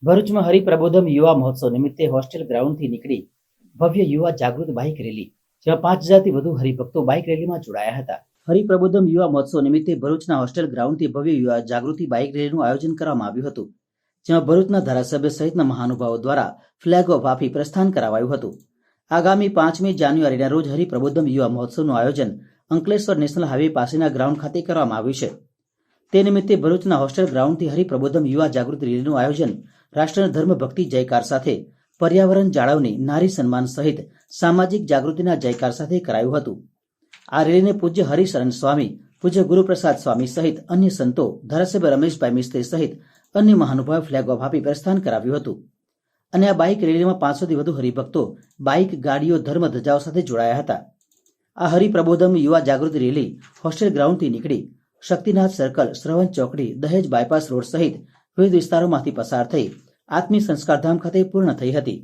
ભરૂચમાં હરિપ્રબોધમ યુવા મહોત્સવ નિમિત્તે હોસ્ટેલ ગ્રાઉન્ડથી નીકળી ભવ્ય યુવા જાગૃત બાઇક રેલી, જેમાં 5,000થી વધુ હરિભક્તો બાઇક રેલીમાં જોડાયા હતા. હરિપ્રબોધમ યુવા મહોત્સવ નિમિત્તે ભરૂચના હોસ્ટેલ ગ્રાઉન્ડથી ભવ્ય યુવા જાગૃતિ બાઇક રેલીનું આયોજન કરવામાં આવ્યું હતું, જેમાં ભરૂચના ધારાસભ્ય સહિતના મહાનુભાવો દ્વારા ફ્લેગ ઓફ આપી પ્રસ્થાન કરાવાયું હતું. આગામી 5મી જાન્યુઆરીના રોજ હરિપ્રબોધમ યુવા મહોત્સવનું આયોજન અંકલેશ્વર નેશનલ હાઈવે પાસેના ગ્રાઉન્ડ ખાતે કરવામાં આવ્યું છે. તે નિમિત્તે ભરૂચના હોસ્ટેલ ગ્રાઉન્ડથી હરિપ્રબોધમ યુવા જાગૃતિ રેલીનું આયોજન રાષ્ટ્ર ધર્મ ભક્તિ જયકાર સાથે પર્યાવરણ જાળવણી, નારી સન્માન સહિત સામાજિક જાગૃતિના જયકાર સાથે કરાયું હતું. આ રેલીને પૂજ્ય હરિશરણ સ્વામી, પૂજ્ય ગુરુપ્રસાદ સ્વામી સહિત અન્ય સંતો, ધારાસભ્ય રમેશભાઈ મિસ્ત્રી સહિત અન્ય મહાનુભાવે ફ્લેગ ઓફ આપી પ્રસ્થાન કરાવ્યું હતું. અને આ બાઇક રેલીમાં 500થી વધુ હરિભક્તો બાઇક, ગાડીઓ, ધર્મ ધજાઓ સાથે જોડાયા હતા. આ હરિપ્રબોધમ યુવા જાગૃતિ રેલી હોસ્ટેલ ગ્રાઉન્ડથી નીકળી શક્તિનાથ સર્કલ, શ્રવણ ચોકડી, દહેજ બાયપાસ રોડ સહિત વિવિધ વિસ્તારોમાંથી પસાર થઈ આત્મી સંસ્કારધામ ખાતે પૂર્ણ થઈ હતી.